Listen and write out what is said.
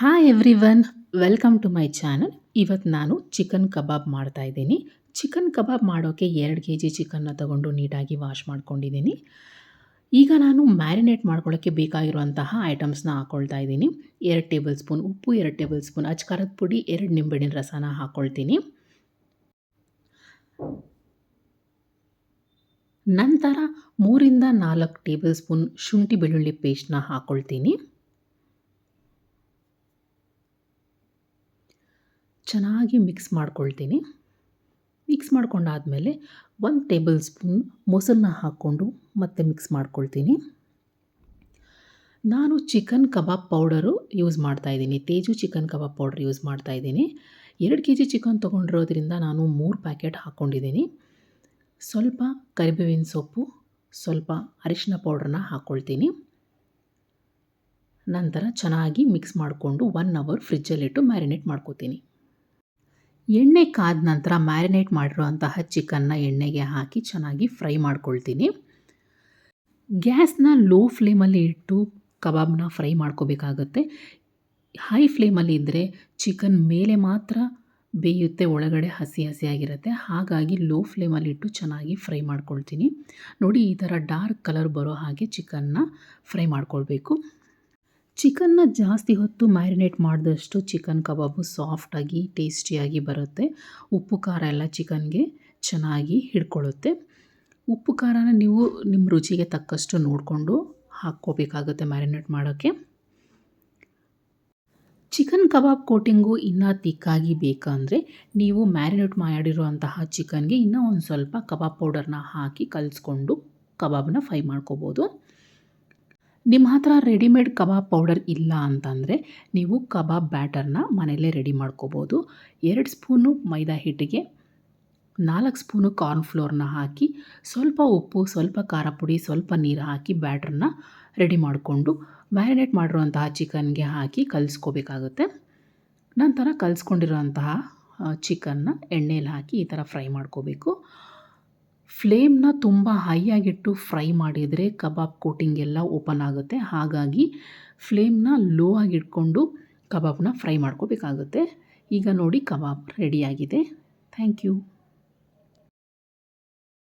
Hi everyone, welcome to my channel. ಇವತ್ತು ನಾನು chicken ಕಬಾಬ್ ಮಾಡ್ತಾ ಇದ್ದೀನಿ. ಚಿಕನ್ ಕಬಾಬ್ ಮಾಡೋಕ್ಕೆ 2 ಕೆ ಜಿ ಚಿಕನ್ನ ತಗೊಂಡು ನೀಟಾಗಿ ವಾಶ್ ಮಾಡ್ಕೊಂಡಿದ್ದೀನಿ. ಈಗ ನಾನು ಮ್ಯಾರಿನೇಟ್ ಮಾಡ್ಕೊಳ್ಳೋಕ್ಕೆ ಬೇಕಾಗಿರುವಂತಹ ಐಟಮ್ಸ್ನ ಹಾಕ್ಕೊಳ್ತಾ ಇದ್ದೀನಿ. 2 ಟೇಬಲ್ ಸ್ಪೂನ್ ಉಪ್ಪು, 2 ಟೇಬಲ್ ಸ್ಪೂನ್ ಅಚ್ಕಾರದ ಪುಡಿ, 2 ನಿಂಬೆಹಣ್ಣಿನ ರಸನ ಹಾಕ್ಕೊಳ್ತೀನಿ. ನಂತರ 3ರಿಂದ 4 ಟೇಬಲ್ ಸ್ಪೂನ್ ಶುಂಠಿ ಬೆಳ್ಳುಳ್ಳಿ ಪೇಸ್ಟ್ನ ಹಾಕ್ಕೊಳ್ತೀನಿ. ಚೆನ್ನಾಗಿ ಮಿಕ್ಸ್ ಮಾಡ್ಕೊಳ್ತೀನಿ. ಮಿಕ್ಸ್ ಮಾಡ್ಕೊಂಡಾದಮೇಲೆ 1 ಟೇಬಲ್ ಸ್ಪೂನ್ ಮೊಸರನ್ನ ಹಾಕ್ಕೊಂಡು ಮತ್ತೆ ಮಿಕ್ಸ್ ಮಾಡ್ಕೊಳ್ತೀನಿ. ನಾನು ಚಿಕನ್ ಕಬಾಬ್ ಪೌಡರು ಯೂಸ್ ಮಾಡ್ತಾಯಿದ್ದೀನಿ. Teju chicken kebab powder use ಮಾಡ್ತಾಯಿದ್ದೀನಿ. 2 ಕೆ ಜಿ ಚಿಕನ್ ತೊಗೊಂಡಿರೋದ್ರಿಂದ ನಾನು 3 ಪ್ಯಾಕೆಟ್ ಹಾಕ್ಕೊಂಡಿದ್ದೀನಿ. ಸ್ವಲ್ಪ ಕರಿಬೇವಿನ ಸೊಪ್ಪು, ಸ್ವಲ್ಪ ಅರಿಶಿನ ಪೌಡ್ರನ್ನ ಹಾಕ್ಕೊಳ್ತೀನಿ. ನಂತರ ಚೆನ್ನಾಗಿ ಮಿಕ್ಸ್ ಮಾಡಿಕೊಂಡು 1 ಅವರ್ ಫ್ರಿಜ್ಜಲ್ಲಿಟ್ಟು ಮ್ಯಾರಿನೇಟ್ ಮಾಡ್ಕೋತೀನಿ. ಎಣ್ಣೆ ಕಾದ ನಂತರ ಮ್ಯಾರಿನೇಟ್ ಮಾಡಿರುವಂತಹ ಚಿಕನ್ನ ಎಣ್ಣೆಗೆ ಹಾಕಿ ಚೆನ್ನಾಗಿ ಫ್ರೈ ಮಾಡ್ಕೊಳ್ತೀನಿ. ಗ್ಯಾಸ್ನ ಲೋ ಫ್ಲೇಮಲ್ಲಿ ಇಟ್ಟು ಕಬಾಬ್ನ ಫ್ರೈ ಮಾಡ್ಕೋಬೇಕಾಗತ್ತೆ. ಹೈ ಫ್ಲೇಮಲ್ಲಿ ಇದ್ದರೆ ಚಿಕನ್ ಮೇಲೆ ಮಾತ್ರ ಬೇಯುತ್ತೆ, ಒಳಗಡೆ ಹಸಿ ಹಸಿಯಾಗಿರುತ್ತೆ. ಹಾಗಾಗಿ ಲೋ ಫ್ಲೇಮಲ್ಲಿಟ್ಟು ಚೆನ್ನಾಗಿ ಫ್ರೈ ಮಾಡ್ಕೊಳ್ತೀನಿ. ನೋಡಿ, ಈ ಥರ ಡಾರ್ಕ್ ಕಲರ್ ಬರೋ ಹಾಗೆ ಚಿಕನ್ನ ಫ್ರೈ ಮಾಡ್ಕೊಳ್ಬೇಕು. ಚಿಕನ್ನ ಜಾಸ್ತಿ ಹೊತ್ತು ಮ್ಯಾರಿನೇಟ್ ಮಾಡಿದಷ್ಟು ಚಿಕನ್ ಕಬಾಬು ಸಾಫ್ಟಾಗಿ ಟೇಸ್ಟಿಯಾಗಿ ಬರುತ್ತೆ. ಉಪ್ಪು ಖಾರ ಎಲ್ಲ ಚಿಕನ್ಗೆ ಚೆನ್ನಾಗಿ ಹಿಡ್ಕೊಳ್ಳುತ್ತೆ. ಉಪ್ಪು ಖಾರನ ನೀವು ನಿಮ್ಮ ರುಚಿಗೆ ತಕ್ಕಷ್ಟು ನೋಡಿಕೊಂಡು ಹಾಕ್ಕೋಬೇಕಾಗುತ್ತೆ ಮ್ಯಾರಿನೇಟ್ ಮಾಡೋಕ್ಕೆ. ಚಿಕನ್ ಕಬಾಬ್ ಕೋಟಿಂಗು ಇನ್ನೂ ತಿಕ್ಕಾಗಿ ಬೇಕಂದರೆ ನೀವು ಮ್ಯಾರಿನೇಟ್ ಮಾಡಿರುವಂತಹ ಚಿಕನ್ಗೆ ಇನ್ನೂ ಒಂದು ಸ್ವಲ್ಪ ಕಬಾಬ್ ಪೌಡರ್ನ ಹಾಕಿ ಕಲಿಸ್ಕೊಂಡು ಕಬಾಬನ್ನ ಫ್ರೈ ಮಾಡ್ಕೋಬೋದು. ನಿಮ್ಮ ಹತ್ರ ರೆಡಿಮೇಡ್ ಕಬಾಬ್ ಪೌಡರ್ ಇಲ್ಲ ಅಂತಂದರೆ ನೀವು ಕಬಾಬ್ ಬ್ಯಾಟರ್ನ ಮನೆಯಲ್ಲೇ ರೆಡಿ ಮಾಡ್ಕೋಬೋದು. 2 ಸ್ಪೂನು ಮೈದಾ ಹಿಟ್ಟಿಗೆ 4 ಸ್ಪೂನು ಕಾರ್ನ್ಫ್ಲೋರ್ನ ಹಾಕಿ ಸ್ವಲ್ಪ ಉಪ್ಪು, ಸ್ವಲ್ಪ ಖಾರ ಪುಡಿ, ಸ್ವಲ್ಪ ನೀರು ಹಾಕಿ ಬ್ಯಾಟ್ರನ್ನ ರೆಡಿ ಮಾಡಿಕೊಂಡು ಮ್ಯಾರಿನೇಟ್ ಮಾಡಿರುವಂತಹ ಚಿಕನ್ಗೆ ಹಾಕಿ ಕಲಿಸ್ಕೋಬೇಕಾಗುತ್ತೆ. ನಂತರ ಕಲಿಸ್ಕೊಂಡಿರೋಂತಹ ಚಿಕನ್ನ ಎಣ್ಣೆಯಲ್ಲಿ ಹಾಕಿ ಈ ಥರ ಫ್ರೈ ಮಾಡ್ಕೋಬೇಕು. ಫ್ಲೇಮ್ನ ತುಂಬ ಹೈಯಾಗಿಟ್ಟು ಫ್ರೈ ಮಾಡಿದರೆ ಕಬಾಬ್ ಕೋಟಿಂಗ್ ಎಲ್ಲ ಓಪನ್ ಆಗುತ್ತೆ. ಹಾಗಾಗಿ ಫ್ಲೇಮ್ನ ಲೋ ಆಗಿಟ್ಕೊಂಡು ಕಬಾಬ್ನ ಫ್ರೈ ಮಾಡ್ಕೋಬೇಕಾಗುತ್ತೆ. ಈಗ ನೋಡಿ, ಕಬಾಬ್ ರೆಡಿಯಾಗಿದೆ. Thank you.